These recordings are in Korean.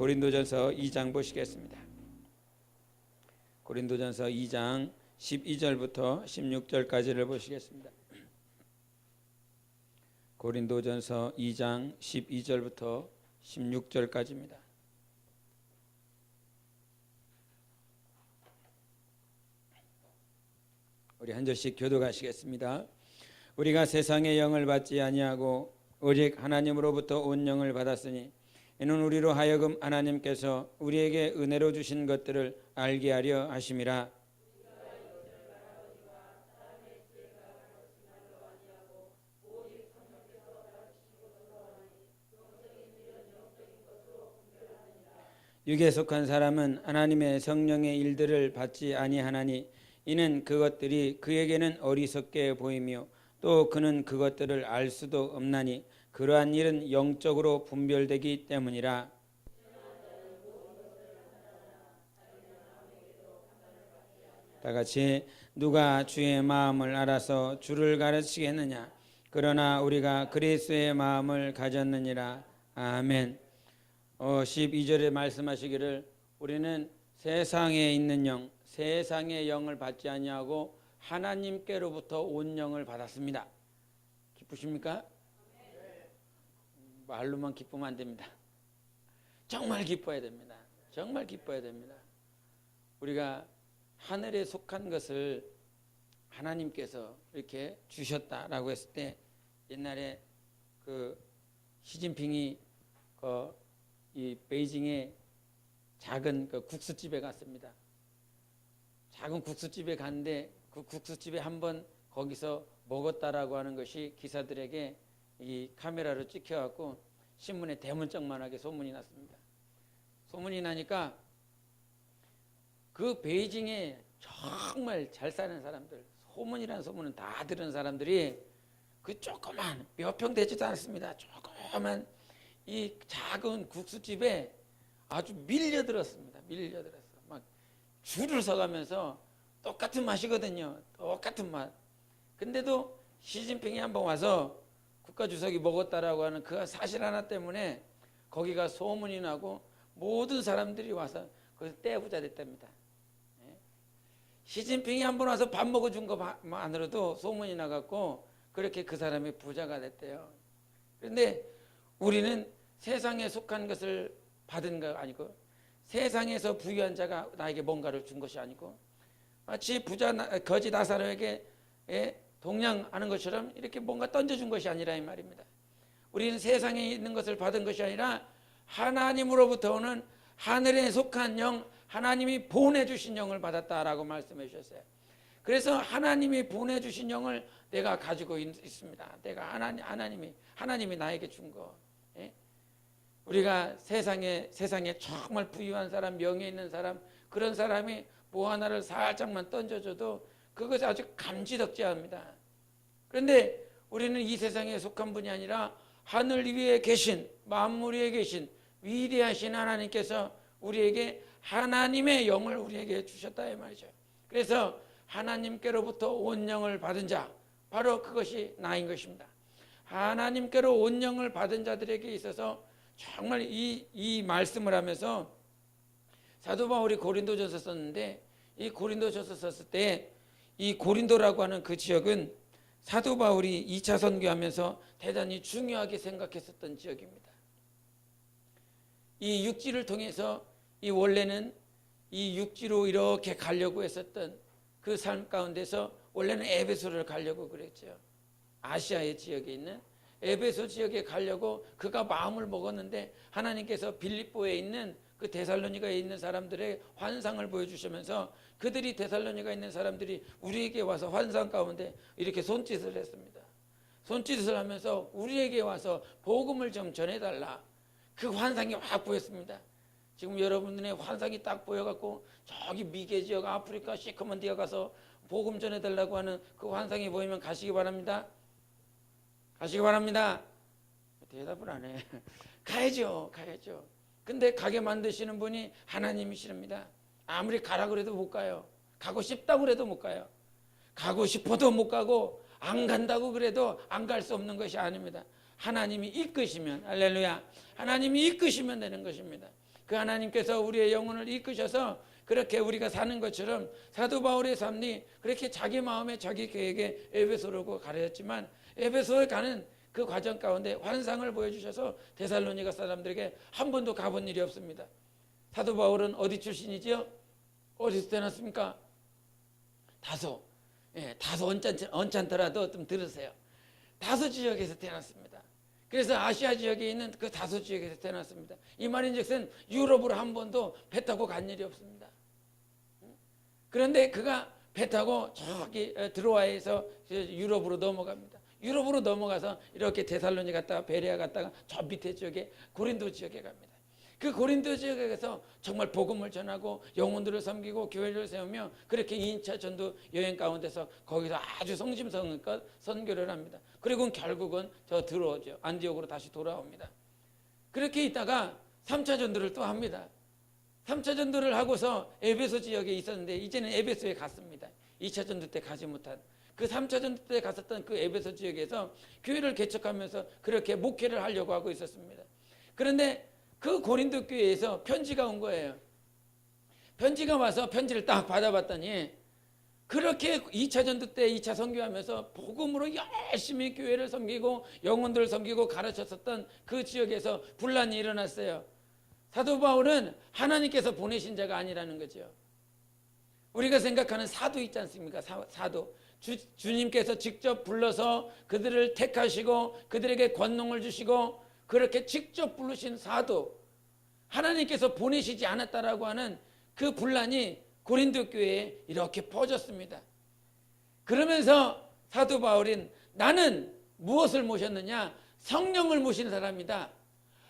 고린도전서 2장 보시겠습니다. 고린도전서 2장 12절부터 16절까지를 보시겠습니다. 고린도전서 2장 12절부터 16절까지입니다. 우리 한 절씩 교독하시겠습니다. 우리가 세상의 영을 받지 아니하고 오직 하나님으로부터 온 영을 받았으니 이는 우리로 하여금 하나님께서 우리에게 은혜로 주신 것들을 알게 하려 하심이라. 육에 속한 사람은 하나님의 성령의 일들을 받지 아니하나니 이는 그것들이 그에게는 어리석게 보이며 또 그는 그것들을 알 수도 없나니 그러한 일은 영적으로 분별되기 때문이라. 다같이 누가 주의 마음을 알아서 주를 가르치겠느냐. 그러나 우리가 그리스도의 마음을 가졌느니라. 아멘. 12절에 말씀하시기를 우리는 세상에 있는 영, 세상의 영을 받지 아니하고 하나님께로부터 온 영을 받았습니다. 기쁘십니까? 말로만 기쁘면 안 됩니다. 정말 기뻐야 됩니다. 정말 기뻐야 됩니다. 우리가 하늘에 속한 것을 하나님께서 이렇게 주셨다라고 했을 때 옛날에 그 시진핑이 이 베이징에 작은 그 국수집에 갔습니다. 작은 국수집에 갔는데 그 국수집에 한번 거기서 먹었다라고 하는 것이 기사들에게 이 카메라로 찍혀갖고 신문에 대문짝만하게 소문이 났습니다. 소문이 나니까 그 베이징에 정말 잘 사는 사람들, 소문이라는 소문은 다 들은 사람들이 그 조그만 몇 평 되지도 않습니다. 조그만 이 작은 국수집에 아주 밀려들었습니다. 밀려들었어. 막 줄을 서가면서 똑같은 맛이거든요. 똑같은 맛. 근데도 시진핑이 한번 와서 국가주석이 먹었다라고 하는 그 사실 하나 때문에 거기가 소문이 나고 모든 사람들이 와서 거기서 떼부자 됐답니다. 시진핑이 한번 와서 밥 먹어준 것만으로도 소문이 나갖고 그렇게 그 사람이 부자가 됐대요. 그런데 우리는 세상에 속한 것을 받은 거 아니고 세상에서 부유한 자가 나에게 뭔가를 준 것이 아니고 마치 거지 나사로에게 동냥하는 것처럼 이렇게 뭔가 던져준 것이 아니라 이 말입니다. 우리는 세상에 있는 것을 받은 것이 아니라 하나님으로부터 오는 하늘에 속한 영, 하나님이 보내주신 영을 받았다라고 말씀해 주셨어요. 그래서 하나님이 보내주신 영을 내가 가지고 있습니다. 내가 하나님이 나에게 준 거. 우리가 세상에 정말 부유한 사람, 명예 있는 사람, 그런 사람이 뭐 하나를 살짝만 던져줘도 그것이 아주 감지덕지합니다. 그런데 우리는 이 세상에 속한 분이 아니라 하늘 위에 계신, 만물 위에 계신 위대하신 하나님께서 우리에게 하나님의 영을 우리에게 주셨다 이 말이죠. 그래서 하나님께로부터 온 영을 받은 자, 바로 그것이 나인 것입니다. 하나님께로 온 영을 받은 자들에게 있어서 정말 이 말씀을 하면서 사도 바울이 고린도전서 썼는데 이 고린도전서 썼을 때 이 고린도라고 하는 그 지역은 사도 바울이 2차 선교하면서 대단히 중요하게 생각했었던 지역입니다. 이 육지를 통해서 원래는 이 육지로 이렇게 가려고 했었던 그 삶 가운데서 원래는 에베소를 가려고 그랬죠. 아시아의 지역에 있는 에베소 지역에 가려고 그가 마음을 먹었는데 하나님께서 빌립보에 있는 그 데살로니가에 있는 사람들의 환상을 보여주시면서 그들이 데살로니가에 있는 사람들이 우리에게 와서 환상 가운데 이렇게 손짓을 했습니다. 손짓을 하면서 우리에게 와서 복음을 좀 전해달라. 그 환상이 확 보였습니다. 지금 여러분들의 환상이 딱 보여갖고 저기 미개 지역 아프리카 시커먼디에 가서 복음 전해달라고 하는 그 환상이 보이면 가시기 바랍니다. 가시기 바랍니다. 대답을 안 해. 가야죠. 근데 가게 만드시는 분이 하나님이십니다. 아무리 가라 그래도 못 가요. 가고 싶다고 그래도 못 가요. 가고 싶어도 못 가고 안 간다고 그래도 안 갈 수 없는 것이 아닙니다. 하나님이 이끄시면, 할렐루야, 하나님이 이끄시면 되는 것입니다. 그 하나님께서 우리의 영혼을 이끄셔서 그렇게 우리가 사는 것처럼 사도 바울의 삶이 그렇게 자기 마음에 자기 계획에 에베소로 가르쳤지만 에베소에 가는 그 과정 가운데 환상을 보여주셔서 데살로니가 사람들에게 한 번도 가본 일이 없습니다. 사도 바울은 어디 출신이지요? 어디서 태어났습니까? 다소. 예, 다소 언짢더라도 좀 들으세요. 다소 지역에서 태어났습니다. 그래서 아시아 지역에 있는 그 다소 지역에서 태어났습니다. 이 말인즉슨 유럽으로 한 번도 배 타고 간 일이 없습니다. 그런데 그가 배 타고 저기 드로아에서 유럽으로 넘어갑니다. 유럽으로 넘어가서 이렇게 데살로니 갔다가 베레아 갔다가 저 밑에 지역에 고린도 지역에 갑니다. 그 고린도 지역에서 정말 복음을 전하고 영혼들을 섬기고 교회를 세우며 그렇게 2차 전도 여행 가운데서 거기서 아주 성심성의껏 선교를 합니다. 그리고 결국은 저 들어오죠. 안디옥으로 다시 돌아옵니다. 그렇게 있다가 3차 전도를 또 합니다. 3차 전도를 하고서 에베소 지역에 있었는데 이제는 에베소에 갔습니다. 2차 전도 때 가지 못한 그 3차 전도 때 갔었던 그 에베소 지역에서 교회를 개척하면서 그렇게 목회를 하려고 하고 있었습니다. 그런데 그 고린도 교회에서 편지가 온 거예요. 편지가 와서 편지를 딱 받아봤더니 그렇게 2차 전도 때 2차 선교하면서 복음으로 열심히 교회를 섬기고 영혼들을 섬기고 가르쳤었던 그 지역에서 분란이 일어났어요. 사도 바울은 하나님께서 보내신 자가 아니라는 거죠. 우리가 생각하는 사도 있지 않습니까? 사도. 주님께서 직접 불러서 그들을 택하시고 그들에게 권능을 주시고 그렇게 직접 부르신 사도, 하나님께서 보내시지 않았다라고 하는 그 분란이 고린도 교회에 이렇게 퍼졌습니다. 그러면서 사도 바울은 나는 무엇을 모셨느냐? 성령을 모신 사람이다.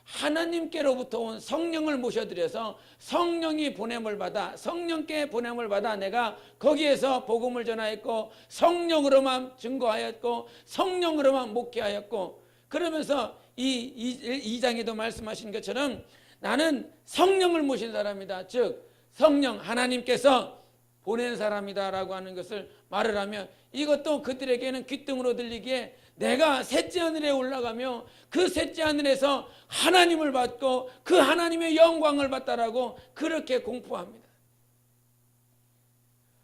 하나님께로부터 온 성령을 모셔드려서 성령이 보냄을 받아 성령께 보냄을 받아 내가 거기에서 복음을 전하였고 성령으로만 증거하였고 성령으로만 목회하였고 그러면서 이 장에도 말씀하신 것처럼 나는 성령을 모신 사람이다. 즉 성령 하나님께서 보낸 사람이다라고 하는 것을 말을 하면 이것도 그들에게는 귓등으로 들리기에 내가 셋째 하늘에 올라가며 그 셋째 하늘에서 하나님을 받고 그 하나님의 영광을 받다라고 그렇게 공포합니다.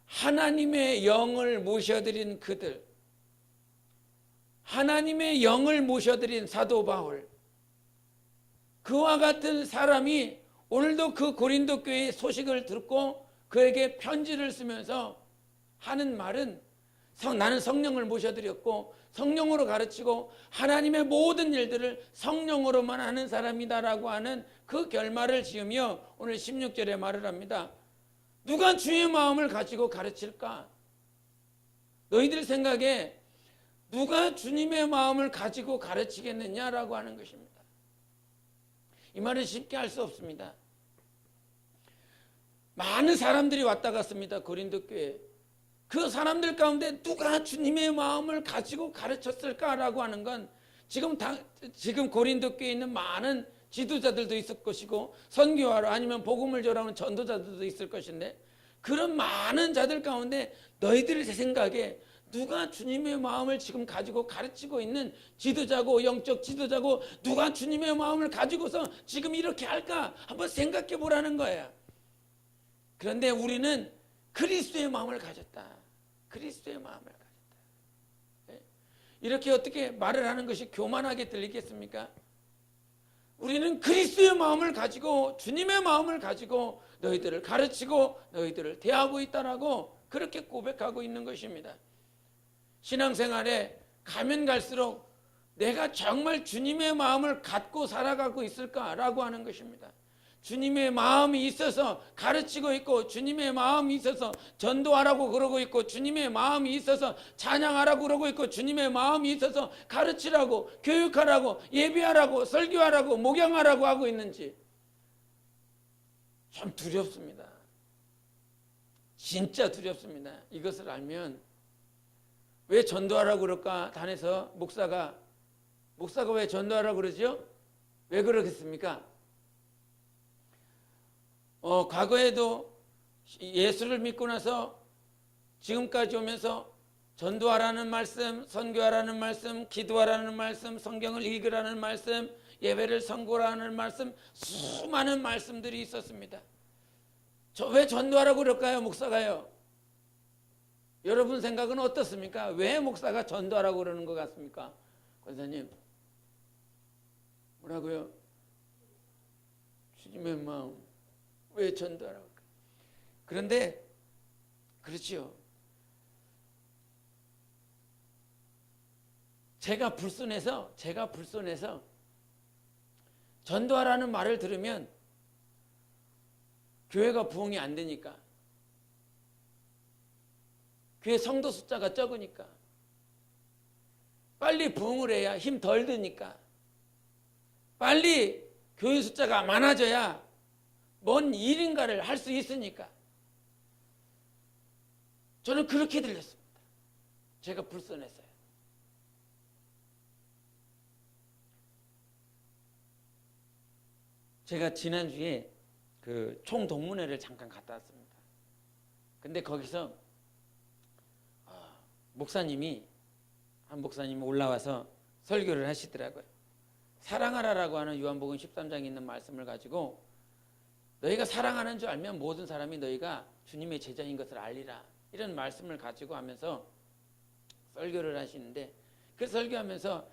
하나님의 영을 모셔드린 그들, 하나님의 영을 모셔드린 사도 바울, 그와 같은 사람이 오늘도 그 고린도 교회의 소식을 듣고 그에게 편지를 쓰면서 하는 말은 나는 성령을 모셔드렸고 성령으로 가르치고 하나님의 모든 일들을 성령으로만 하는 사람이다라고 하는 그 결말을 지으며 오늘 16절에 말을 합니다. 누가 주의 마음을 가지고 가르칠까? 너희들 생각에 누가 주님의 마음을 가지고 가르치겠느냐라고 하는 것입니다. 이 말은 쉽게 할 수 없습니다. 많은 사람들이 왔다 갔습니다. 고린도 교회에. 그 사람들 가운데 누가 주님의 마음을 가지고 가르쳤을까라고 하는 건 지금 고린도 교회에 있는 많은 지도자들도 있을 것이고 선교하러 아니면 복음을 전하는 전도자들도 있을 것인데 그런 많은 자들 가운데 너희들 생각에 누가 주님의 마음을 지금 가지고 가르치고 있는 지도자고 영적 지도자고 누가 주님의 마음을 가지고서 지금 이렇게 할까 한번 생각해 보라는 거야. 그런데 우리는 그리스도의 마음을 가졌다. 그리스도의 마음을 가졌다. 이렇게 어떻게 말을 하는 것이 교만하게 들리겠습니까? 우리는 그리스도의 마음을 가지고 주님의 마음을 가지고 너희들을 가르치고 너희들을 대하고 있다라고 그렇게 고백하고 있는 것입니다. 신앙생활에 가면 갈수록 내가 정말 주님의 마음을 갖고 살아가고 있을까라고 하는 것입니다. 주님의 마음이 있어서 가르치고 있고 주님의 마음이 있어서 전도하라고 그러고 있고 주님의 마음이 있어서 찬양하라고 그러고 있고 주님의 마음이 있어서 가르치라고 교육하라고 예배하라고 설교하라고 목양하라고 하고 있는지 참 두렵습니다. 진짜 두렵습니다. 이것을 알면 왜 전도하라고 그럴까? 단에서 목사가 왜 전도하라고 그러죠? 왜 그러겠습니까? 과거에도 예수를 믿고 나서 지금까지 오면서 전도하라는 말씀, 선교하라는 말씀, 기도하라는 말씀, 성경을 읽으라는 말씀, 예배를 선고하는 말씀, 수많은 말씀들이 있었습니다. 왜 전도하라고 그럴까요, 목사가요? 여러분 생각은 어떻습니까? 왜 목사가 전도하라고 그러는 것 같습니까? 권사님, 뭐라고요? 주님의 마음, 왜 전도하라고 할까요? 그런데 그렇지요. 제가 불손해서 전도하라는 말을 들으면 교회가 부흥이 안 되니까, 교회 성도 숫자가 적으니까, 빨리 부흥을 해야 힘 덜 드니까, 빨리 교인 숫자가 많아져야 뭔 일인가를 할 수 있으니까, 저는 그렇게 들렸습니다. 제가 불손했어요. 제가 지난주에 그 총동문회를 잠깐 갔다 왔습니다. 근데 거기서 한 목사님이 올라와서 설교를 하시더라고요. 사랑하라라고 하는 요한복음 13장에 있는 말씀을 가지고, 너희가 사랑하는 줄 알면 모든 사람이 너희가 주님의 제자인 것을 알리라, 이런 말씀을 가지고 하면서 설교를 하시는데, 그 설교하면서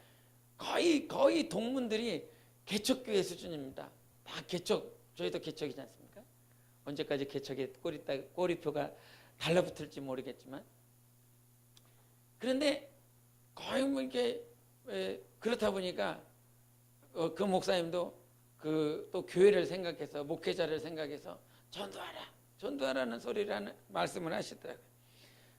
거의 동문들이 개척교회 수준입니다. 다 개척, 저희도 개척이지 않습니까? 언제까지 개척에 꼬리표가 달라붙을지 모르겠지만, 그런데 거의 뭐 이렇게 그렇다 보니까 그 목사님도 또 교회를 생각해서, 목회자를 생각해서 전도하라는 소리라는 말씀을 하시더라고요.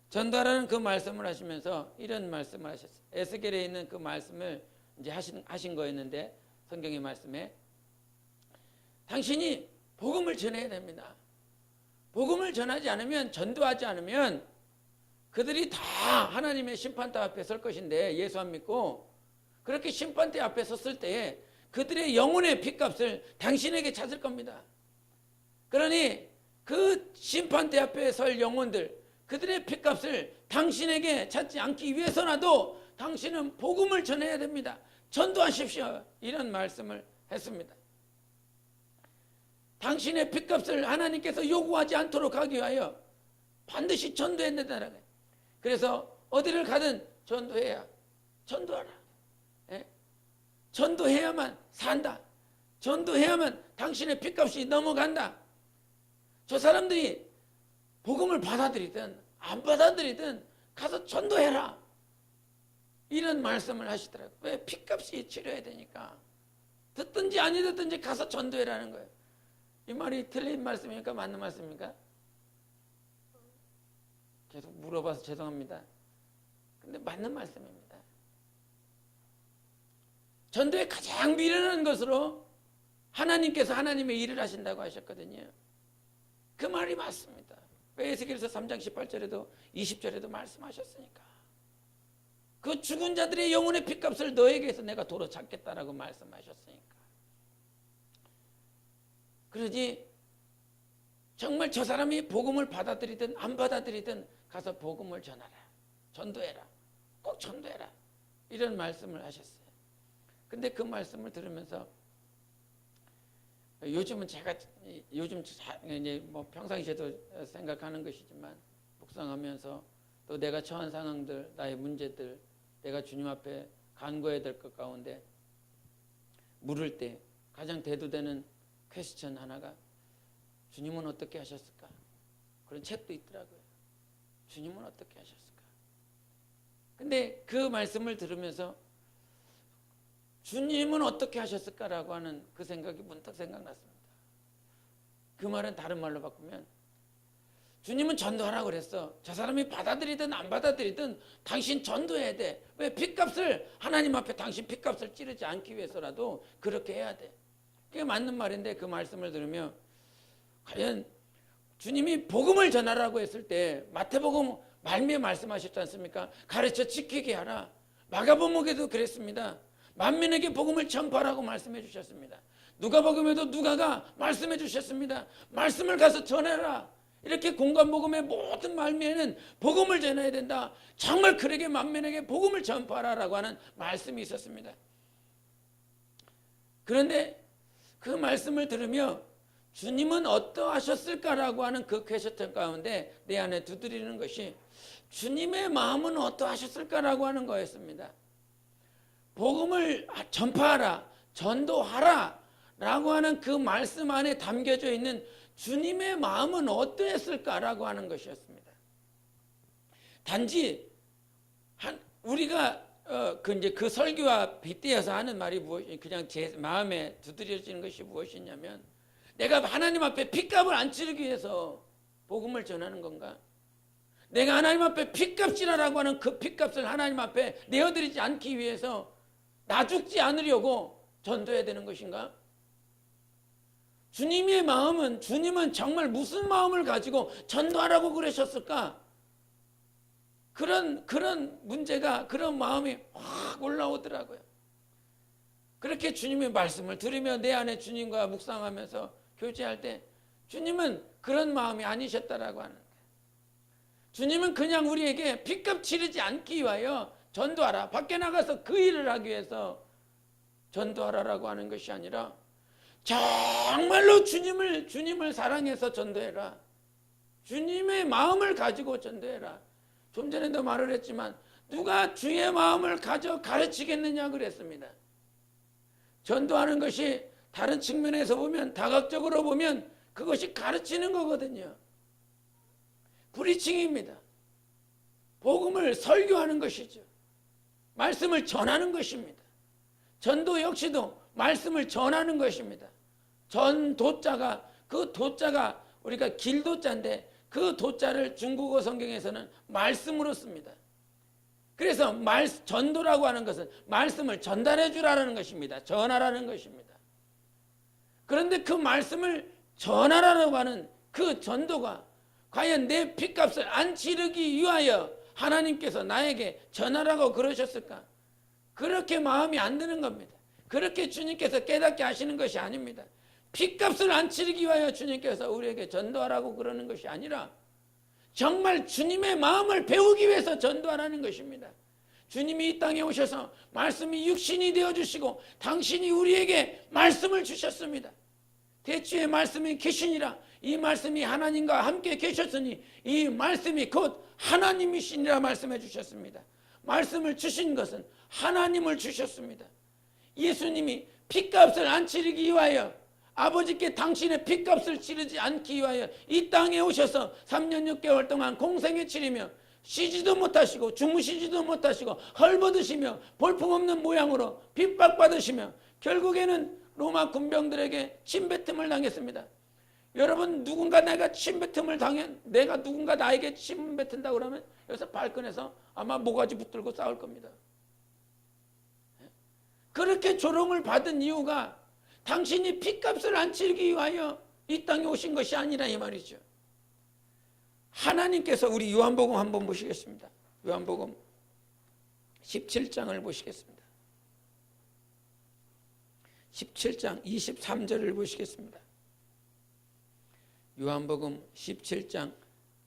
전도하라는 그 말씀을 하시면서 이런 말씀을 하셨어요. 에스겔에 있는 그 말씀을 이제 하신 거였는데, 성경의 말씀에 당신이 복음을 전해야 됩니다. 복음을 전하지 않으면, 전도하지 않으면 그들이 다 하나님의 심판대 앞에 설 것인데, 예수 안 믿고 그렇게 심판대 앞에 섰을 때에 그들의 영혼의 핏값을 당신에게 찾을 겁니다. 그러니 그 심판대 앞에 설 영혼들, 그들의 핏값을 당신에게 찾지 않기 위해서라도 당신은 복음을 전해야 됩니다. 전도하십시오, 이런 말씀을 했습니다. 당신의 핏값을 하나님께서 요구하지 않도록 하기 위하여 반드시 전도해야 된다는 거예요. 그래서 어디를 가든 전도하라. 예? 전도해야만 산다. 전도해야만 당신의 핏값이 넘어간다. 저 사람들이 복음을 받아들이든 안 받아들이든 가서 전도해라, 이런 말씀을 하시더라고요. 왜? 핏값이 치러야 되니까. 듣든지 아니 듣든지 가서 전도해라는 거예요. 이 말이 틀린 말씀입니까? 맞는 말씀입니까? 계속 물어봐서 죄송합니다. 근데 맞는 말씀입니다. 전도의 가장 미련한 것으로 하나님께서 하나님의 일을 하신다고 하셨거든요. 그 말이 맞습니다. 에스겔서 3장 18절에도 20절에도 말씀하셨으니까. 그 죽은 자들의 영혼의 핏값을 너에게서 내가 도로 찾겠다라고 말씀하셨으니까. 그러지 정말 저 사람이 복음을 받아들이든 안 받아들이든 가서 복음을 전하라, 전도해라, 꼭 전도해라, 이런 말씀을 하셨어요. 근데 그 말씀을 들으면서 요즘은 제가 이제 뭐 평상시에도 생각하는 것이지만, 묵상하면서 또 내가 처한 상황들, 나의 문제들, 내가 주님 앞에 간구해야 될 것 가운데 물을 때 가장 대두되는 퀘스천 하나가, 주님은 어떻게 하셨을까? 그런 책도 있더라고요. 주님은 어떻게 하셨을까? 근데 그 말씀을 들으면서 주님은 어떻게 하셨을까라고 하는 그 생각이 문득 생각났습니다. 그 말은 다른 말로 바꾸면, 주님은 전도하라고 그랬어. 저 사람이 받아들이든 안 받아들이든 당신 전도해야 돼. 왜? 핏값을, 하나님 앞에 당신 핏값을 찌르지 않기 위해서라도 그렇게 해야 돼. 그게 맞는 말인데, 그 말씀을 들으며 과연 주님이 복음을 전하라고 했을 때 마태복음 말미에 말씀하셨지 않습니까? 가르쳐 지키게 하라. 마가복음에도 그랬습니다. 만민에게 복음을 전파하라고 말씀해 주셨습니다. 누가복음에도 누가가 말씀해 주셨습니다. 말씀을 가서 전해라. 이렇게 공간복음의 모든 말미에는 복음을 전해야 된다. 정말 그에게 만민에게 복음을 전파하라라고 하는 말씀이 있었습니다. 그런데 그 말씀을 들으며 주님은 어떠하셨을까라고 하는 그 퀘스천 가운데 내 안에 두드리는 것이 주님의 마음은 어떠하셨을까라고 하는 거였습니다. 복음을 전파하라, 전도하라 라고 하는 그 말씀 안에 담겨져 있는 주님의 마음은 어떠했을까라고 하는 것이었습니다. 단지 우리가 이제 그 설교와 빗대어서 하는 말이 그냥 제 마음에 두드려지는 것이 무엇이냐면, 내가 하나님 앞에 핏값을 안 치르기 위해서 복음을 전하는 건가? 내가 하나님 앞에 핏값이라고 하는 그 핏값을 하나님 앞에 내어드리지 않기 위해서 나 죽지 않으려고 전도해야 되는 것인가? 주님의 마음은, 주님은 정말 무슨 마음을 가지고 전도하라고 그러셨을까? 그런 문제가, 그런 마음이 확 올라오더라고요. 그렇게 주님의 말씀을 들으며 내 안에 주님과 묵상하면서 교제할 때 주님은 그런 마음이 아니셨다라고 하는 거예요. 주님은 그냥 우리에게 핏값 치르지 않기 위하여 전도하라, 밖에 나가서 그 일을 하기 위해서 전도하라라고 하는 것이 아니라 정말로 주님을 사랑해서 전도해라. 주님의 마음을 가지고 전도해라. 좀 전에도 말을 했지만 누가 주의 마음을 가르치겠느냐 그랬습니다. 전도하는 것이 다른 측면에서 보면, 다각적으로 보면 그것이 가르치는 거거든요. 프리칭입니다. 복음을 설교하는 것이죠. 말씀을 전하는 것입니다. 전도 역시도 말씀을 전하는 것입니다. 전도자가, 그 도자가 우리가 길도자인데 그 도자를 중국어 성경에서는 말씀으로 씁니다. 그래서 전도라고 하는 것은 말씀을 전달해 주라는 것입니다. 전하라는 것입니다. 그런데 그 말씀을 전하라고 하는 그 전도가 과연 내 핏값을 안 치르기 위하여 하나님께서 나에게 전하라고 그러셨을까? 그렇게 마음이 안 드는 겁니다. 그렇게 주님께서 깨닫게 하시는 것이 아닙니다. 핏값을 안 치르기 위하여 주님께서 우리에게 전도하라고 그러는 것이 아니라 정말 주님의 마음을 배우기 위해서 전도하라는 것입니다. 주님이 이 땅에 오셔서 말씀이 육신이 되어주시고 당신이 우리에게 말씀을 주셨습니다. 대추의 말씀이 계시니라. 이 말씀이 하나님과 함께 계셨으니 이 말씀이 곧 하나님이시니라 말씀해 주셨습니다. 말씀을 주신 것은 하나님을 주셨습니다. 예수님이 핏값을 안 치르기 위하여, 아버지께 당신의 핏값을 치르지 않기 위하여 이 땅에 오셔서 3년 6개월 동안 공생에 치르며 쉬지도 못하시고 주무시지도 못하시고 헐벗으시며 볼품없는 모양으로 핍박받으시며 결국에는 로마 군병들에게 침뱉음을 당했습니다. 여러분, 누군가 내가 누군가 나에게 침뱉은다 그러면 여기서 발끈해서 아마 모가지 붙들고 싸울 겁니다. 그렇게 조롱을 받은 이유가 당신이 핏값을 안 치르기 위하여 이 땅에 오신 것이 아니라 이 말이죠. 하나님께서, 우리 요한복음 한번 보시겠습니다. 요한복음 17장을 보시겠습니다. 17장 23절을 보시겠습니다. 요한복음 17장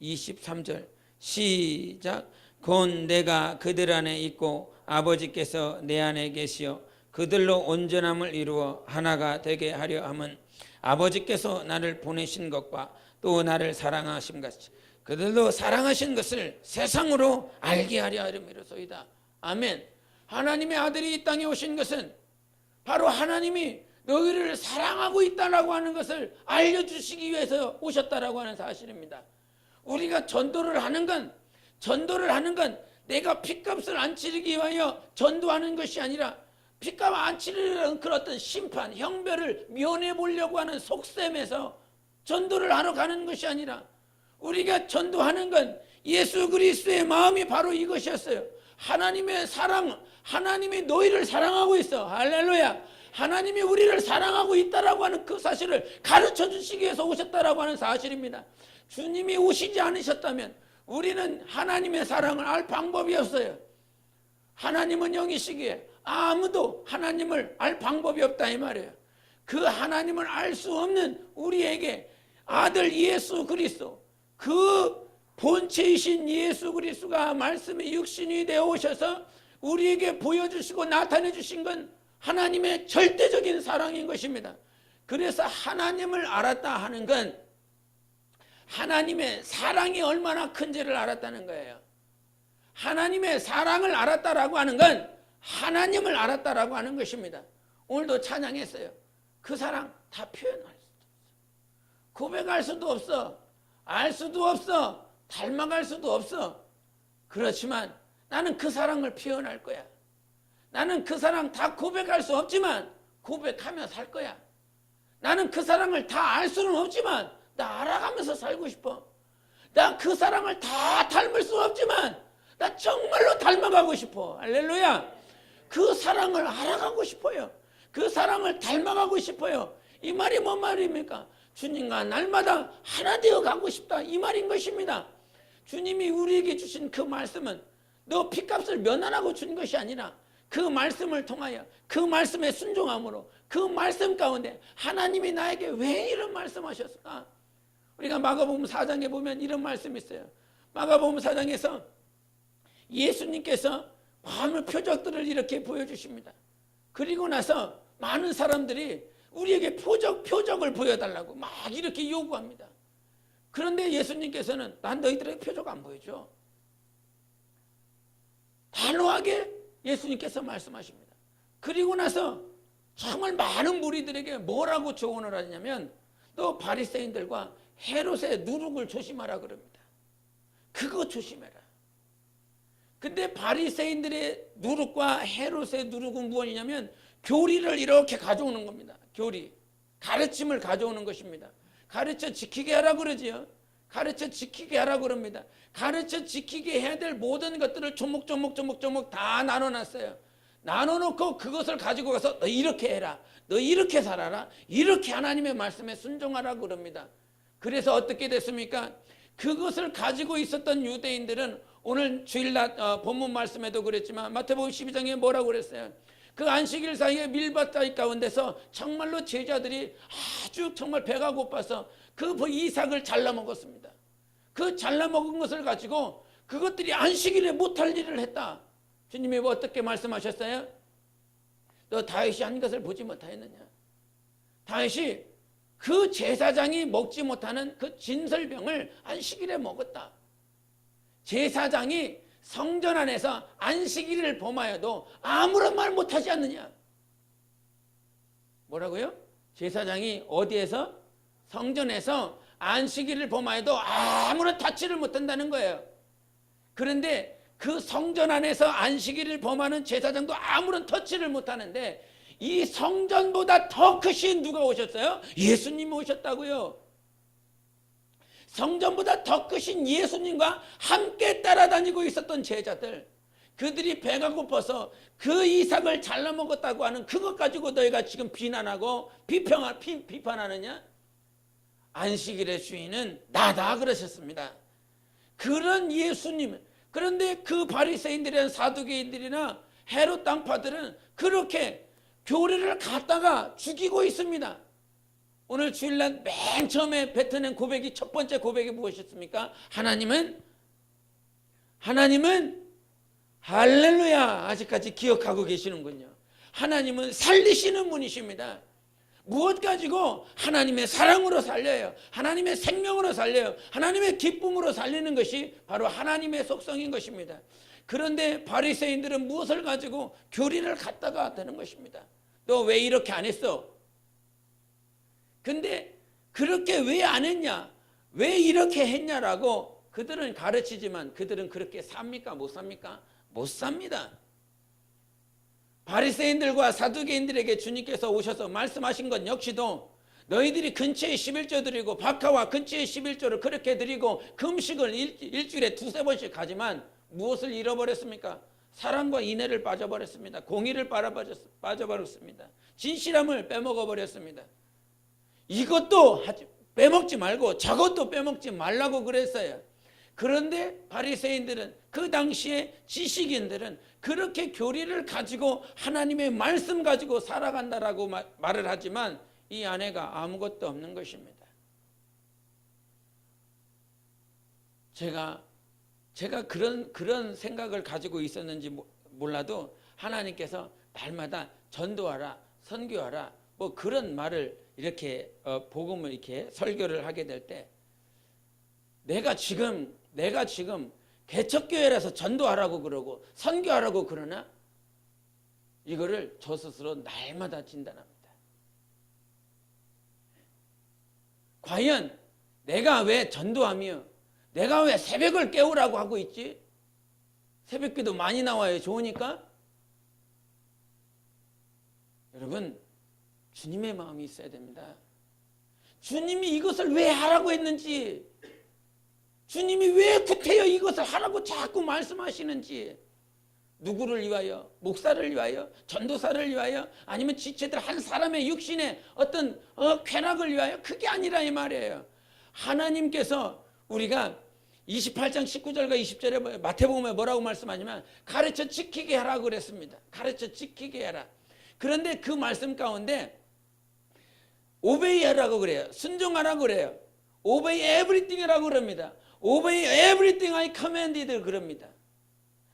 23절 시작. 곧 내가 그들 안에 있고 아버지께서 내 안에 계시어 그들로 온전함을 이루어 하나가 되게 하려 함은 아버지께서 나를 보내신 것과 또 나를 사랑하신 같이 그들도 사랑하신 것을 세상으로 알게 하려 함이로소이다. 아멘. 하나님의 아들이 이 땅에 오신 것은 바로 하나님이 너희를 사랑하고 있다라고 하는 것을 알려주시기 위해서 오셨다라고 하는 사실입니다. 우리가 전도를 하는 건 내가 핏값을 안 치르기 위하여 전도하는 것이 아니라 핏값 안 치르는 그런 어떤 심판, 형벌을 면해 보려고 하는 속셈에서 전도를 하러 가는 것이 아니라 우리가 전도하는 건 예수 그리스도의 마음이 바로 이것이었어요. 하나님의 사랑, 하나님이 너희를 사랑하고 있어. 할렐루야. 하나님이 우리를 사랑하고 있다라고 하는 그 사실을 가르쳐 주시기 위해서 오셨다라고 하는 사실입니다. 주님이 오시지 않으셨다면 우리는 하나님의 사랑을 알 방법이 없어요. 하나님은 영이시기에 아무도 하나님을 알 방법이 없다 이 말이에요. 그 하나님을 알 수 없는 우리에게 아들 예수 그리스도, 그 본체이신 예수 그리스도가 말씀의 육신이 되어 오셔서 우리에게 보여주시고 나타내 주신 건 하나님의 절대적인 사랑인 것입니다. 그래서 하나님을 알았다 하는 건 하나님의 사랑이 얼마나 큰지를 알았다는 거예요. 하나님의 사랑을 알았다라고 하는 건 하나님을 알았다라고 하는 것입니다. 오늘도 찬양했어요. 그 사랑 다 표현할 수도 없어. 고백할 수도 없어. 알 수도 없어. 닮아갈 수도 없어. 그렇지만 나는 그 사랑을 표현할 거야. 나는 그 사랑 다 고백할 수 없지만 고백하며 살 거야. 나는 그 사랑을 다 알 수는 없지만 나 알아가면서 살고 싶어. 나 그 사랑을 다 닮을 수 없지만 나 정말로 닮아가고 싶어. 할렐루야. 그 사랑을 알아가고 싶어요. 그 사랑을 닮아가고 싶어요. 이 말이 뭔 말입니까? 주님과 날마다 하나 되어 가고 싶다, 이 말인 것입니다. 주님이 우리에게 주신 그 말씀은 너 피값을 면안하고 준 것이 아니라 그 말씀을 통하여 그 말씀에 순종함으로 그 말씀 가운데 하나님이 나에게 왜 이런 말씀하셨을까? 우리가 마가복음 4장에 보면 이런 말씀이 있어요. 마가복음 4장에서 예수님께서 많은 표적들을 이렇게 보여주십니다. 그리고 나서 많은 사람들이 우리에게 표적을 보여달라고 막 이렇게 요구합니다. 그런데 예수님께서는 난 너희들에게 표적 안 보여줘. 단호하게 예수님께서 말씀하십니다. 그리고 나서 정말 많은 무리들에게 뭐라고 조언을 하냐면 너 바리새인들과 헤롯의 누룩을 조심하라 그럽니다. 그거 조심해라. 근데 바리새인들의 누룩과 헤롯의 누룩은 무엇이냐면 교리를 이렇게 가져오는 겁니다. 교리, 가르침을 가져오는 것입니다. 가르쳐 지키게 하라 그러지요. 가르쳐 지키게 하라 그럽니다. 가르쳐 지키게 해야 될 모든 것들을 조목조목 다 나눠놨어요. 나눠놓고 그것을 가지고 가서 너 이렇게 해라, 너 이렇게 살아라, 이렇게 하나님의 말씀에 순종하라 그럽니다. 그래서 어떻게 됐습니까? 그것을 가지고 있었던 유대인들은 오늘 주일날 본문 말씀에도 그랬지만 마태복음 12장에 뭐라고 그랬어요? 그 안식일 사이에 밀밭 사이 가운데서 정말로 제자들이 아주 정말 배가 고파서 그 이삭을 잘라 먹었습니다. 그 잘라 먹은 것을 가지고 그것들이 안식일에 못할 일을 했다. 주님이 어떻게 말씀하셨어요? 너 다윗이 한 것을 보지 못하였느냐? 다윗이 그 제사장이 먹지 못하는 그 진설병을 안식일에 먹었다. 제사장이 성전 안에서 안식일을 범하여도 아무런 말 못하지 않느냐? 뭐라고요? 제사장이 어디에서? 성전에서 안식일을 범하여도 아무런 타치를 못한다는 거예요. 그런데 그 성전 안에서 안식일을 범하는 제사장도 아무런 터치를 못하는데 이 성전보다 더 크신 누가 오셨어요? 예수님이 오셨다고요. 성전보다 더 크신 예수님과 함께 따라다니고 있었던 제자들, 그들이 배가 고파서 그 이삭을 잘라 먹었다고 하는 그것 가지고 너희가 지금 비난하고 비판하느냐? 안식일의 주인은 나다 그러셨습니다. 그런 예수님, 그런데 그 바리새인들이나 사두개인들이나 헤롯 당파들은 그렇게 교리를 갖다가 죽이고 있습니다. 오늘 주일날 맨 처음에 뱉어낸 고백이, 첫 번째 고백이 무엇이었습니까? 하나님은 할렐루야, 아직까지 기억하고 계시는군요. 하나님은 살리시는 분이십니다. 무엇 가지고? 하나님의 사랑으로 살려요. 하나님의 생명으로 살려요. 하나님의 기쁨으로 살리는 것이 바로 하나님의 속성인 것입니다. 그런데 바리새인들은 무엇을 가지고? 교리를 갖다가 되는 것입니다. 너 왜 이렇게 안 했어? 근데 그렇게 왜 안 했냐? 왜 이렇게 했냐라고 그들은 가르치지만 그들은 그렇게 삽니까? 못 삽니까? 못 삽니다. 바리새인들과 사두개인들에게 주님께서 오셔서 말씀하신 것 역시도 너희들이 근처에 11조 드리고 박하와 근처에 11조를 그렇게 드리고 금식을 일주일에 두세 번씩 하지만 무엇을 잃어버렸습니까? 사랑과 인애를 빠져버렸습니다. 공의를 빠져버렸습니다. 진실함을 빼먹어버렸습니다. 이것도 빼먹지 말고 저것도 빼먹지 말라고 그랬어요. 그런데 바리새인들은, 그 당시에 지식인들은 그렇게 교리를 가지고 하나님의 말씀 가지고 살아간다라고 말을 하지만 이 안에가 아무것도 없는 것입니다. 제가 그런 생각을 가지고 있었는지 몰라도 하나님께서 날마다 전도하라, 선교하라, 뭐 그런 말을 이렇게 복음을 이렇게 설교를 하게 될 때 내가 지금 개척교회라서 전도하라고 그러고 선교하라고 그러나 이거를 저 스스로 날마다 진단합니다. 과연 내가 왜 전도하며 내가 왜 새벽을 깨우라고 하고 있지? 새벽기도 많이 나와요. 좋으니까. 여러분, 주님의 마음이 있어야 됩니다. 주님이 이것을 왜 하라고 했는지, 주님이 왜 구태여 이것을 하라고 자꾸 말씀하시는지, 누구를 위하여? 목사를 위하여? 전도사를 위하여? 아니면 지체들 한 사람의 육신의 어떤 쾌락을 위하여? 그게 아니라 이 말이에요. 하나님께서 우리가 28장 19절과 20절에 마태복음에 뭐라고 말씀하냐면 가르쳐 지키게 하라고 그랬습니다. 가르쳐 지키게 해라. 그런데 그 말씀 가운데 obey 하라고 그래요. 순종하라고 그래요. obey everything이라고 그럽니다. obey everything I commanded 그럽니다.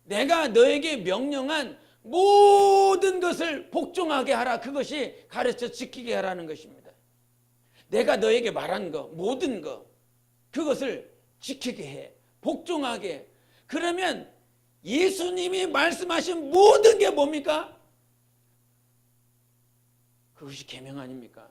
내가 너에게 명령한 모든 것을 복종하게 하라. 그것이 가르쳐 지키게 하라는 것입니다. 내가 너에게 말한 거, 모든 거, 그것을 지키게 해. 복종하게 해. 그러면 예수님이 말씀하신 모든 게 뭡니까? 그것이 계명 아닙니까?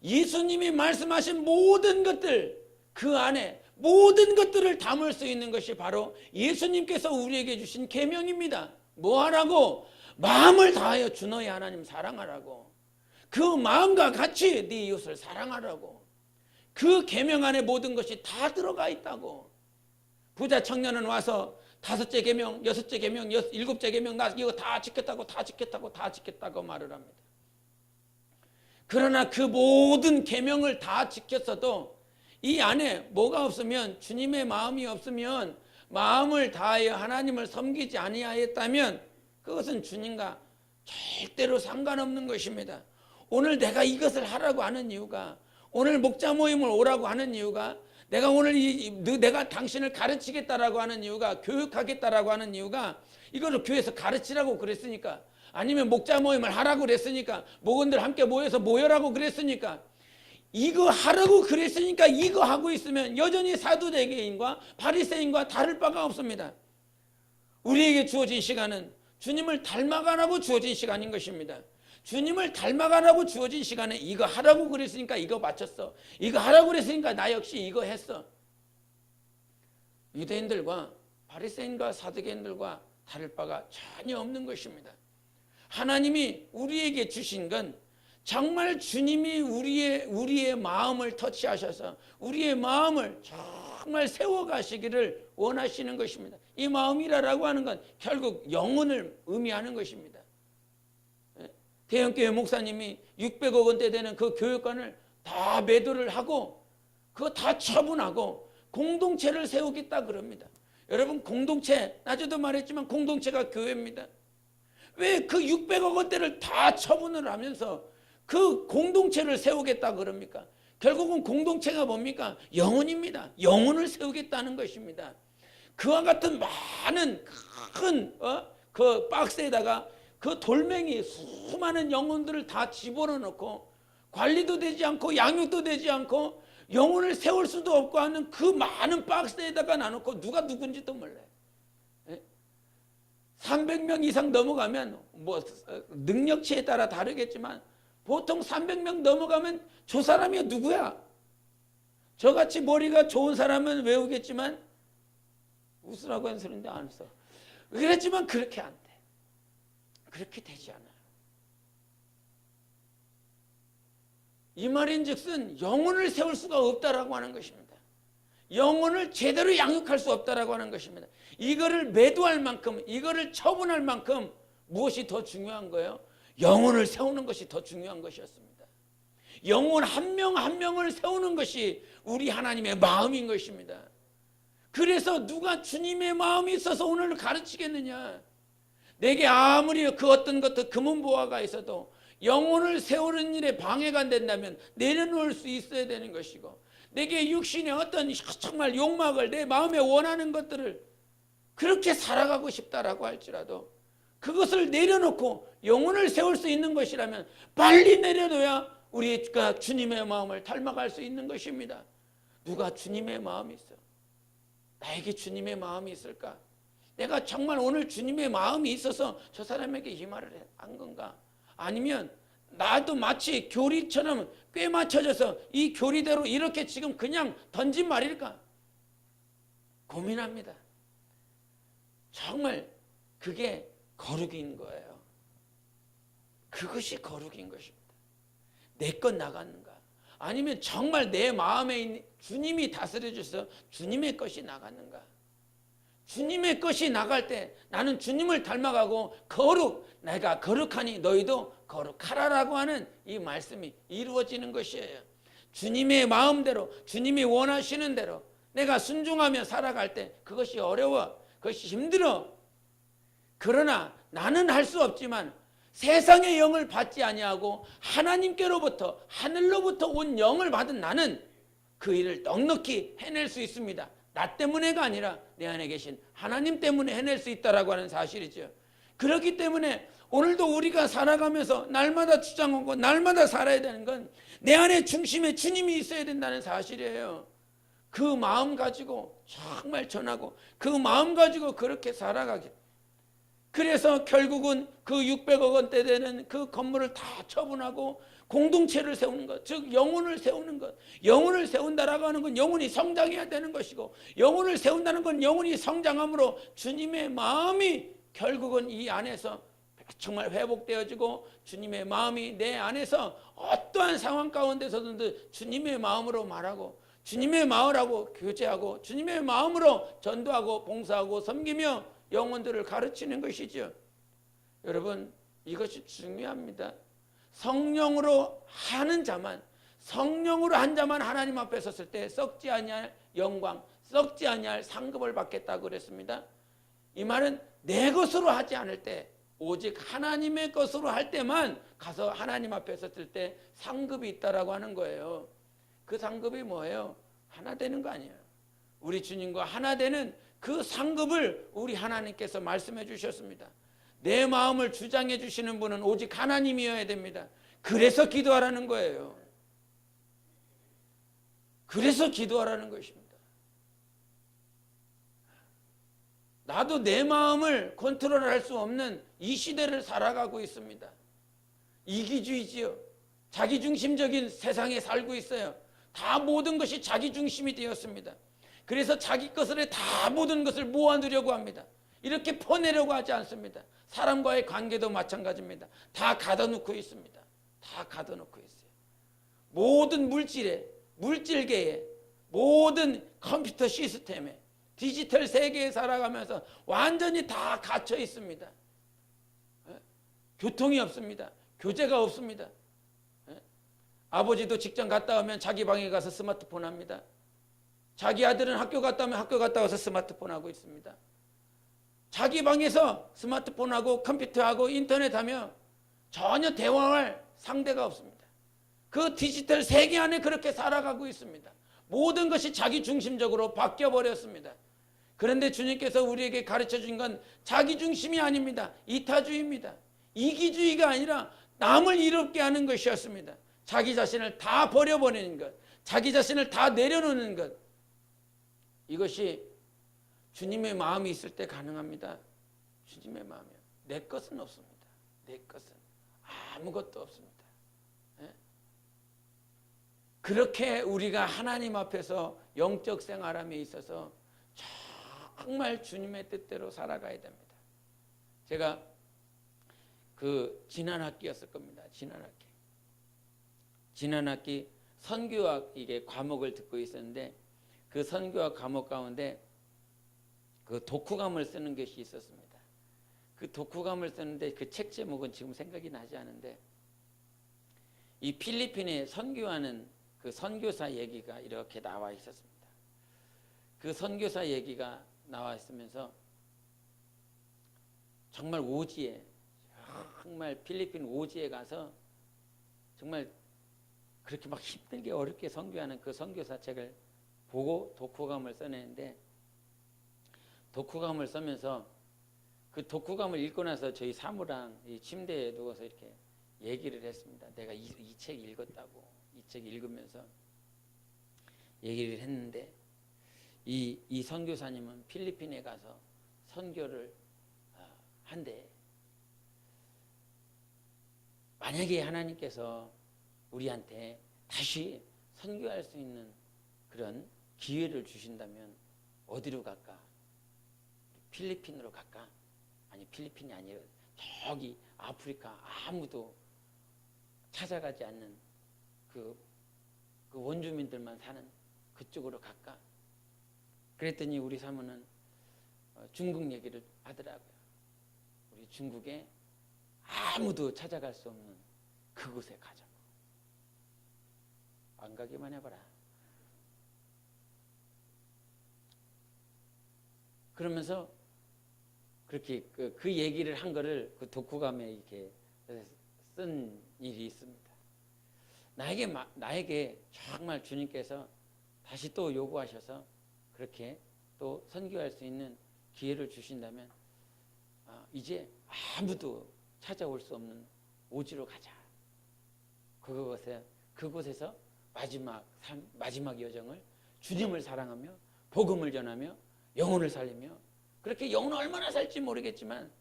예수님이 말씀하신 모든 것들, 그 안에 모든 것들을 담을 수 있는 것이 바로 예수님께서 우리에게 주신 계명입니다. 뭐 하라고? 마음을 다하여 주 너의 하나님 사랑하라고. 그 마음과 같이 네 이웃을 사랑하라고. 그 계명 안에 모든 것이 다 들어가 있다고. 부자 청년은 와서 5째 계명, 6째 계명, 7째 계명 나 이거 다 지켰다고 말을 합니다. 그러나 그 모든 계명을 다 지켰어도 이 안에 뭐가 없으면, 주님의 마음이 없으면, 마음을 다하여 하나님을 섬기지 아니하였다면 그것은 주님과 절대로 상관없는 것입니다. 오늘 내가 이것을 하라고 하는 이유가, 오늘 목자 모임을 오라고 하는 이유가, 내가 오늘 내가 당신을 가르치겠다라고 하는 이유가, 교육하겠다라고 하는 이유가 이거를 교회에서 가르치라고 그랬으니까, 아니면 목자 모임을 하라고 그랬으니까, 목원들 함께 모여서 모여라고 그랬으니까, 이거 하라고 그랬으니까 이거 하고 있으면 여전히 사두개인과 바리새인과 다를 바가 없습니다. 우리에게 주어진 시간은 주님을 닮아가라고 주어진 시간인 것입니다. 주님을 닮아가라고 주어진 시간에 이거 하라고 그랬으니까 이거 바쳤어. 이거 하라고 그랬으니까 나 역시 이거 했어. 유대인들과 바리새인과 사두개인들과 다를 바가 전혀 없는 것입니다. 하나님이 우리에게 주신 건 정말 주님이 우리의 마음을 터치하셔서 우리의 마음을 정말 세워가시기를 원하시는 것입니다. 이 마음이라고 하는 건 결국 영혼을 의미하는 것입니다. 대형교회 목사님이 600억 원대 되는 그 교육관을 다 매도를 하고 그거 다 처분하고 공동체를 세우겠다 그럽니다. 여러분, 공동체, 낮에도 말했지만 공동체가 교회입니다. 왜 그 600억 원대를 다 처분을 하면서 그 공동체를 세우겠다 그럽니까? 결국은 공동체가 뭡니까? 영혼입니다. 영혼을 세우겠다는 것입니다. 그와 같은 많은 큰 그 박스에다가 그 돌멩이 수많은 영혼들을 다 집어넣고 관리도 되지 않고 양육도 되지 않고 영혼을 세울 수도 없고 하는 그 많은 박스에다가 놔놓고 누가 누군지도 몰라요. 300명 이상 넘어가면 뭐 능력치에 따라 다르겠지만 보통 300명 넘어가면 저 사람이 누구야? 저같이 머리가 좋은 사람은 외우겠지만 웃으라고 하는 소리인데 안 웃어. 그랬지만 그렇게 안 돼. 그렇게 되지 않아요. 이 말인즉슨 영혼을 세울 수가 없다라고 하는 것입니다. 영혼을 제대로 양육할 수 없다라고 하는 것입니다. 이거를 매도할 만큼, 이거를 처분할 만큼 무엇이 더 중요한 거예요? 영혼을 세우는 것이 더 중요한 것이었습니다. 영혼 한 명 한 명을 세우는 것이 우리 하나님의 마음인 것입니다. 그래서 누가 주님의 마음이 있어서 오늘 가르치겠느냐? 내게 아무리 그 어떤 것도 금은보화가 있어도 영혼을 세우는 일에 방해가 안 된다면 내려놓을 수 있어야 되는 것이고, 내게 육신의 어떤 정말 욕망을, 내 마음에 원하는 것들을 그렇게 살아가고 싶다라고 할지라도 그것을 내려놓고 영혼을 세울 수 있는 것이라면 빨리 내려둬야 우리가 주님의 마음을 닮아갈 수 있는 것입니다. 누가 주님의 마음이 있어? 나에게 주님의 마음이 있을까? 내가 정말 오늘 주님의 마음이 있어서 저 사람에게 이 말을 한 건가? 아니면 나도 마치 교리처럼 꽤 맞춰져서 이 교리대로 이렇게 지금 그냥 던진 말일까? 고민합니다. 정말 그게 거룩인 거예요. 그것이 거룩인 것입니다. 내 것 나갔는가? 아니면 정말 내 마음에 있는 주님이 다스려 주셔서 주님의 것이 나갔는가? 주님의 것이 나갈 때 나는 주님을 닮아가고 내가 거룩하니 너희도 거룩하라라고 하는 이 말씀이 이루어지는 것이에요. 주님의 마음대로 주님이 원하시는 대로 내가 순종하며 살아갈 때 그것이 어려워. 그것이 힘들어. 그러나 나는 할 수 없지만 세상의 영을 받지 아니하고 하나님께로부터 하늘로부터 온 영을 받은 나는 그 일을 넉넉히 해낼 수 있습니다. 나 때문에가 아니라 내 안에 계신 하나님 때문에 해낼 수 있다라고 하는 사실이죠. 그렇기 때문에 오늘도 우리가 살아가면서 날마다 주장하고 날마다 살아야 되는 건 내 안에 중심에 주님이 있어야 된다는 사실이에요. 그 마음 가지고 정말 전하고 그 마음 가지고 그렇게 살아가게. 그래서 결국은 그 600억 원대 되는 그 건물을 다 처분하고 공동체를 세우는 것, 즉 영혼을 세우는 것. 영혼을 세운다라고 하는 건 영혼이 성장해야 되는 것이고, 영혼을 세운다는 건 영혼이 성장함으로 주님의 마음이 결국은 이 안에서 정말 회복되어지고 주님의 마음이 내 안에서 어떠한 상황 가운데서든 주님의 마음으로 말하고 주님의 마음하고 교제하고 주님의 마음으로 전도하고 봉사하고 섬기며 영혼들을 가르치는 것이죠. 여러분, 이것이 중요합니다. 성령으로 하는 자만, 성령으로 한 자만 하나님 앞에 섰을 때 썩지 아니할 영광, 썩지 아니할 상급을 받겠다고 그랬습니다. 이 말은 내 것으로 하지 않을 때, 오직 하나님의 것으로 할 때만 가서 하나님 앞에 섰을 때 상급이 있다라고 하는 거예요. 그 상급이 뭐예요? 하나 되는 거 아니에요. 우리 주님과 하나 되는 그 상급을 우리 하나님께서 말씀해 주셨습니다. 내 마음을 주장해 주시는 분은 오직 하나님이어야 됩니다. 그래서 기도하라는 거예요. 그래서 기도하라는 것입니다. 나도 내 마음을 컨트롤할 수 없는 이 시대를 살아가고 있습니다. 이기주의지요. 자기중심적인 세상에 살고 있어요. 다 모든 것이 자기중심이 되었습니다. 그래서 자기 것을 다 모든 것을 모아두려고 합니다. 이렇게 퍼내려고 하지 않습니다. 사람과의 관계도 마찬가지입니다. 다 가둬놓고 있습니다. 다 가둬놓고 있어요. 모든 물질계에, 모든 컴퓨터 시스템에, 디지털 세계에 살아가면서 완전히 다 갇혀 있습니다. 교통이 없습니다. 교제가 없습니다. 아버지도 직장 갔다 오면 자기 방에 가서 스마트폰 합니다. 자기 아들은 학교 갔다 오면 학교 갔다 와서 스마트폰 하고 있습니다. 자기 방에서 스마트폰하고 컴퓨터하고 인터넷하며 전혀 대화할 상대가 없습니다. 그 디지털 세계 안에 그렇게 살아가고 있습니다. 모든 것이 자기 중심적으로 바뀌어버렸습니다. 그런데 주님께서 우리에게 가르쳐 준 건 자기 중심이 아닙니다. 이타주의입니다. 이기주의가 아니라 남을 이롭게 하는 것이었습니다. 자기 자신을 다 버려버리는 것, 자기 자신을 다 내려놓는 것, 이것이 주님의 마음이 있을 때 가능합니다. 주님의 마음이요. 내 것은 없습니다. 내 것은 아무것도 없습니다. 그렇게 우리가 하나님 앞에서 영적 생활함에 있어서 정말 주님의 뜻대로 살아가야 됩니다. 제가 지난 학기였을 겁니다. 지난 학기 선교학 이게 과목을 듣고 있었는데 그 선교학 과목 가운데 그 독후감을 쓰는 것이 있었습니다. 그 독후감을 쓰는데 그 책 제목은 지금 생각이 나지 않은데 이 필리핀에 선교하는 그 선교사 얘기가 이렇게 나와 있었습니다. 그 선교사 얘기가 나와 있으면서 정말 오지에, 정말 필리핀 오지에 가서 정말 그렇게 막 힘들게 어렵게 선교하는 그 선교사 책을 보고 독후감을 써내는데 독후감을 쓰면서 그 독후감을 읽고 나서 저희 사무랑 이 침대에 누워서 이렇게 얘기를 했습니다. 내가 이 책 읽었다고. 이 책 읽으면서 얘기를 했는데 이 선교사님은 필리핀에 가서 선교를 한대. 만약에 하나님께서 우리한테 다시 선교할 수 있는 그런 기회를 주신다면 어디로 갈까? 필리핀으로 갈까? 아니, 필리핀이 아니라 저기 아프리카 아무도 찾아가지 않는 그 원주민들만 사는 그쪽으로 갈까? 그랬더니 우리 사모는 중국 얘기를 하더라고요. 우리 중국에 아무도 찾아갈 수 없는 그곳에 가자고. 안 가기만 해봐라. 그러면서 그렇게 그 얘기를 한 거를 그 독후감에 이렇게 쓴 일이 있습니다. 나에게 정말 주님께서 다시 또 요구하셔서 그렇게 또 선교할 수 있는 기회를 주신다면 이제 아무도 찾아올 수 없는 오지로 가자. 그곳에서 마지막 여정을 주님을 사랑하며 복음을 전하며 영혼을 살리며 그렇게 영혼 얼마나 살지 모르겠지만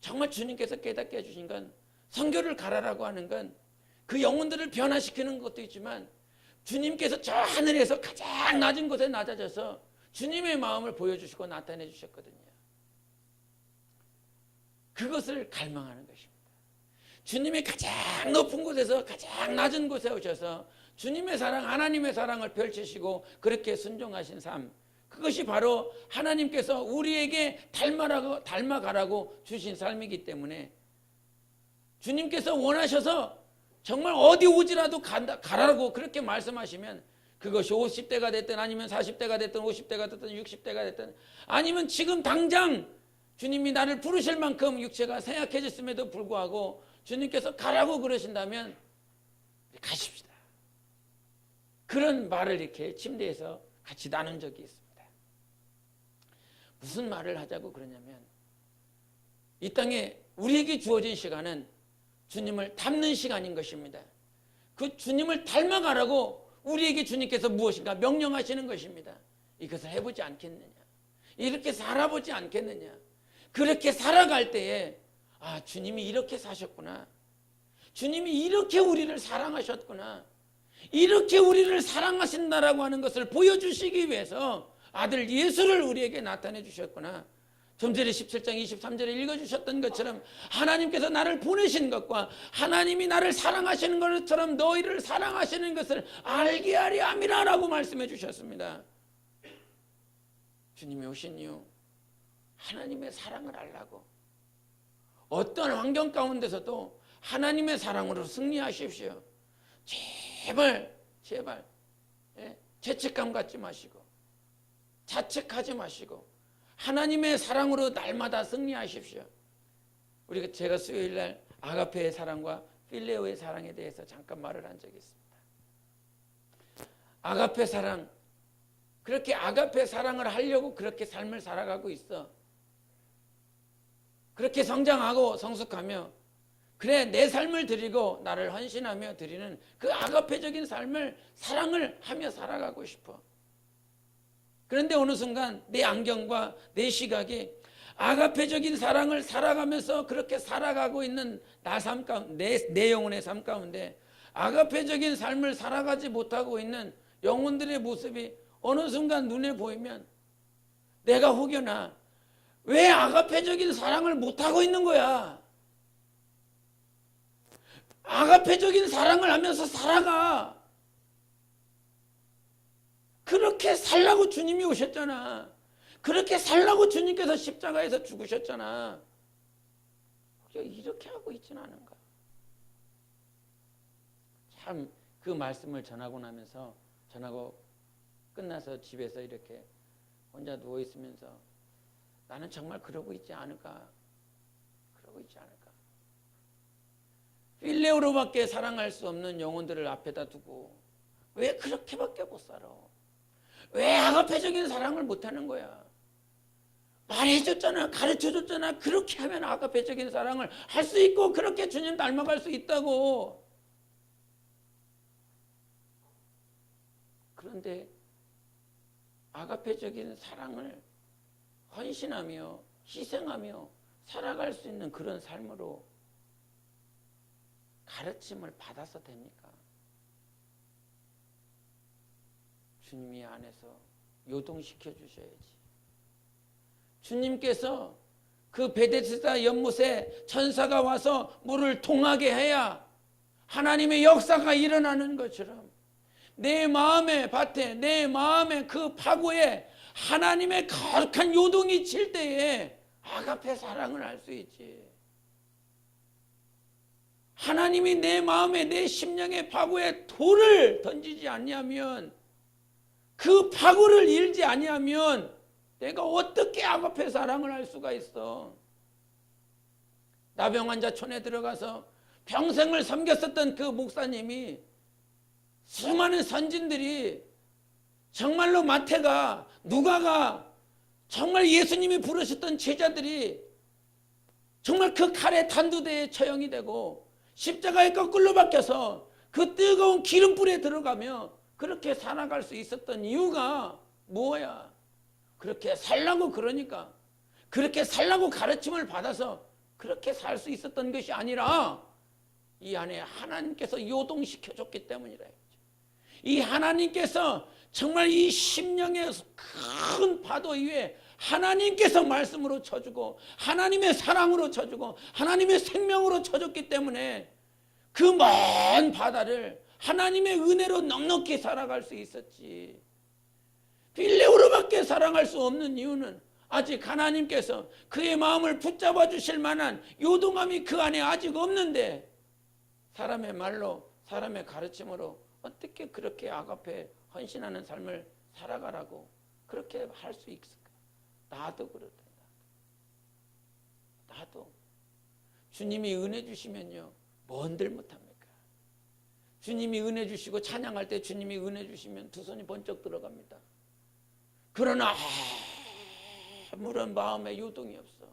정말 주님께서 깨닫게 해주신 건 선교를 가라라고 하는 건 그 영혼들을 변화시키는 것도 있지만 주님께서 저 하늘에서 가장 낮은 곳에 낮아져서 주님의 마음을 보여주시고 나타내 주셨거든요. 그것을 갈망하는 것입니다. 주님의 가장 높은 곳에서 가장 낮은 곳에 오셔서 주님의 사랑, 하나님의 사랑을 펼치시고 그렇게 순종하신 삶, 그것이 바로 하나님께서 우리에게 닮아가라고 주신 삶이기 때문에 주님께서 원하셔서 정말 어디 오지라도 가라고 그렇게 말씀하시면 그것이 50대가 됐든 아니면 40대가 됐든 50대가 됐든 60대가 됐든 아니면 지금 당장 주님이 나를 부르실 만큼 육체가 쇠약해졌음에도 불구하고 주님께서 가라고 그러신다면 가십시다. 그런 말을 이렇게 침대에서 같이 나눈 적이 있습니다. 무슨 말을 하자고 그러냐면 이 땅에 우리에게 주어진 시간은 주님을 닮는 시간인 것입니다. 그 주님을 닮아가라고 우리에게 주님께서 무엇인가 명령하시는 것입니다. 이것을 해보지 않겠느냐? 이렇게 살아보지 않겠느냐? 그렇게 살아갈 때에 주님이 이렇게 사셨구나. 주님이 이렇게 우리를 사랑하셨구나. 이렇게 우리를 사랑하신다라고 하는 것을 보여주시기 위해서 아들 예수를 우리에게 나타내 주셨구나. 좀 전에 17장 23절에 읽어주셨던 것처럼 하나님께서 나를 보내신 것과 하나님이 나를 사랑하시는 것처럼 너희를 사랑하시는 것을 알게 하려 함이라 라고 말씀해 주셨습니다. 주님이 오신 이유 하나님의 사랑을 알라고. 어떤 환경 가운데서도 하나님의 사랑으로 승리하십시오. 제발 죄책감 갖지 마시고 자책하지 마시고 하나님의 사랑으로 날마다 승리하십시오. 제가 수요일날 아가페의 사랑과 필레오의 사랑에 대해서 잠깐 말을 한 적이 있습니다. 아가페 사랑, 그렇게 아가페 사랑을 하려고 그렇게 삶을 살아가고 있어. 그렇게 성장하고 성숙하며 그래 내 삶을 드리고 나를 헌신하며 드리는 그 아가페적인 삶을 사랑을 하며 살아가고 싶어. 그런데 어느 순간 내 안경과 내 시각이 아가페적인 사랑을 살아가면서 그렇게 살아가고 있는 내 영혼의 삶 가운데 아가페적인 삶을 살아가지 못하고 있는 영혼들의 모습이 어느 순간 눈에 보이면 내가 혹여나 왜 아가페적인 사랑을 못하고 있는 거야? 아가페적인 사랑을 하면서 살아가. 그렇게 살라고 주님이 오셨잖아. 그렇게 살라고 주님께서 십자가에서 죽으셨잖아. 이렇게 하고 있지는 않은가? 참 그 말씀을 전하고 끝나서 집에서 이렇게 혼자 누워 있으면서 나는 정말 그러고 있지 않을까? 필레오로밖에 사랑할 수 없는 영혼들을 앞에다 두고 왜 그렇게밖에 못 살아? 왜 아가페적인 사랑을 못하는 거야? 말해줬잖아, 가르쳐줬잖아. 그렇게 하면 아가페적인 사랑을 할 수 있고 그렇게 주님 닮아갈 수 있다고. 그런데 아가페적인 사랑을 헌신하며 희생하며 살아갈 수 있는 그런 삶으로 가르침을 받아서 됩니까? 주님이 안에서 요동시켜 주셔야지. 주님께서 그 베데스다 연못에 천사가 와서 물을 통하게 해야 하나님의 역사가 일어나는 것처럼 내 마음의 밭에, 내 마음의 그 파고에 하나님의 거룩한 요동이 칠 때에 아가페 사랑을 할 수 있지. 하나님이 내 마음에, 내 심령의 파고에 돌을 던지지 아니하면, 그 파고를 일지 아니하면 내가 어떻게 아가페 사랑을 할 수가 있어? 나병환자촌에 들어가서 평생을 섬겼었던 그 목사님이, 수많은 선진들이, 정말로 마태가, 누가가, 정말 예수님이 부르셨던 제자들이 정말 그 칼에 단두대에 처형이 되고 십자가에 거꾸로 박혀서 그 뜨거운 기름불에 들어가며 그렇게 살아갈 수 있었던 이유가 뭐야? 그렇게 살라고, 그러니까 그렇게 살라고 가르침을 받아서 그렇게 살 수 있었던 것이 아니라 이 안에 하나님께서 요동시켜줬기 때문이라. 이 하나님께서 정말 이 심령의 큰 파도 위에 하나님께서 말씀으로 쳐주고 하나님의 사랑으로 쳐주고 하나님의 생명으로 쳐줬기 때문에 그 먼 바다를 하나님의 은혜로 넉넉히 살아갈 수 있었지. 빌레오로밖에 사랑할 수 없는 이유는 아직 하나님께서 그의 마음을 붙잡아 주실 만한 요동함이 그 안에 아직 없는데, 사람의 말로, 사람의 가르침으로 어떻게 그렇게 아가페 헌신하는 삶을 살아가라고 그렇게 할 수 있을까? 나도 그렇다. 나도. 주님이 은혜 주시면요, 뭔들 못합니까? 주님이 은혜 주시고 찬양할 때 주님이 은혜 주시면 두 손이 번쩍 들어갑니다. 그러나 아무런 마음에 요동이 없어.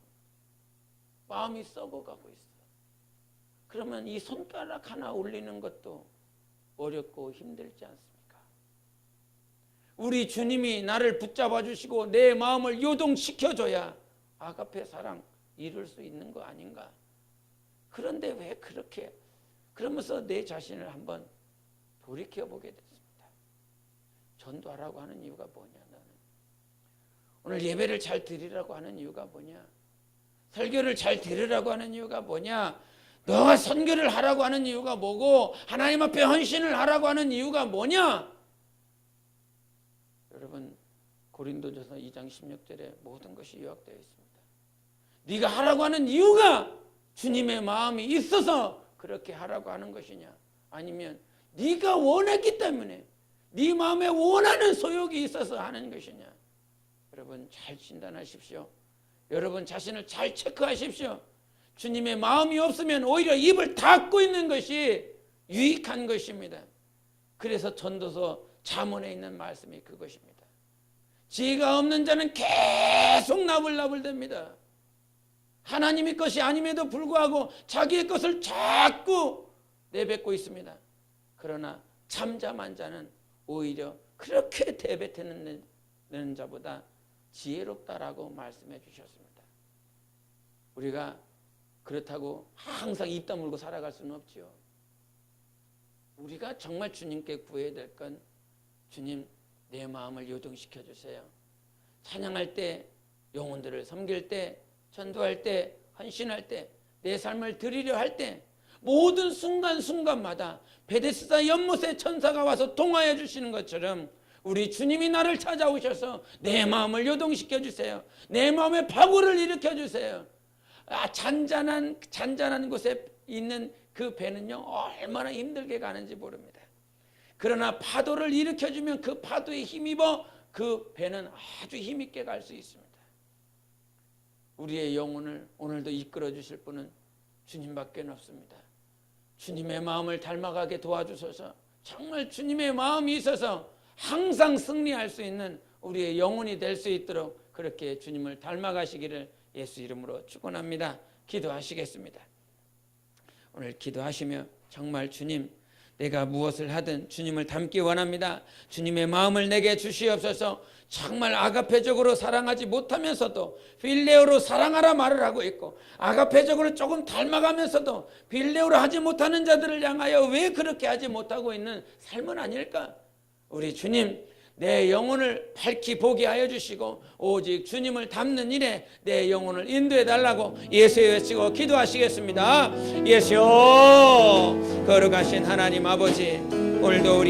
마음이 썩어가고 있어. 그러면 이 손가락 하나 올리는 것도 어렵고 힘들지 않습니까? 우리 주님이 나를 붙잡아 주시고 내 마음을 요동시켜줘야 아가페 사랑 이룰 수 있는 거 아닌가? 그런데 왜 그렇게, 그러면서 내 자신을 한번 돌이켜보게 됐습니다. 전도하라고 하는 이유가 뭐냐? 나는 오늘 예배를 잘 드리라고 하는 이유가 뭐냐? 설교를 잘 들으라고 하는 이유가 뭐냐? 너가 선교를 하라고 하는 이유가 뭐고, 하나님 앞에 헌신을 하라고 하는 이유가 뭐냐? 여러분, 고린도전서 2장 16절에 모든 것이 요약되어 있습니다. 네가 하라고 하는 이유가 주님의 마음이 있어서 그렇게 하라고 하는 것이냐, 아니면 네가 원했기 때문에 네 마음에 원하는 소욕이 있어서 하는 것이냐? 여러분, 잘 진단하십시오. 여러분 자신을 잘 체크하십시오. 주님의 마음이 없으면 오히려 입을 닫고 있는 것이 유익한 것입니다. 그래서 전도서 잠언에 있는 말씀이 그것입니다. 지혜가 없는 자는 계속 나불나불댑니다. 하나님의 것이 아님에도 불구하고 자기의 것을 자꾸 내뱉고 있습니다. 그러나 잠잠한 자는 오히려 그렇게 대뱉는 자보다 지혜롭다라고 말씀해 주셨습니다. 우리가 그렇다고 항상 입 다물고 살아갈 수는 없죠. 우리가 정말 주님께 구해야 될 건, 주님 내 마음을 요동시켜 주세요. 찬양할 때, 영혼들을 섬길 때, 전도할 때, 헌신할 때, 내 삶을 드리려 할 때, 모든 순간순간마다 베데스다 연못에 천사가 와서 동하여 주시는 것처럼 우리 주님이 나를 찾아오셔서 내 마음을 요동시켜 주세요. 내 마음의 파고를 일으켜 주세요. 잔잔한 곳에 있는 그 배는요, 얼마나 힘들게 가는지 모릅니다. 그러나 파도를 일으켜주면 그 파도에 힘입어 그 배는 아주 힘있게 갈 수 있습니다. 우리의 영혼을 오늘도 이끌어 주실 분은 주님밖에 없습니다. 주님의 마음을 닮아가게 도와주셔서 정말 주님의 마음이 있어서 항상 승리할 수 있는 우리의 영혼이 될 수 있도록 그렇게 주님을 닮아가시기를 예수 이름으로 축원합니다. 기도하시겠습니다. 오늘 기도하시며 정말 주님, 내가 무엇을 하든 주님을 닮기 원합니다. 주님의 마음을 내게 주시옵소서. 정말 아가페적으로 사랑하지 못하면서도 필레오로 사랑하라 말을 하고 있고, 아가페적으로 조금 닮아가면서도 필레오로 하지 못하는 자들을 향하여 왜 그렇게 하지 못하고 있는 삶은 아닐까? 우리 주님, 내 영혼을 밝히 보게 하여 주시고 오직 주님을 닮는 일에 내 영혼을 인도해 달라고 예수 외치고 기도하시겠습니다. 예수여, 거룩하신 하나님 아버지, 오늘도 우리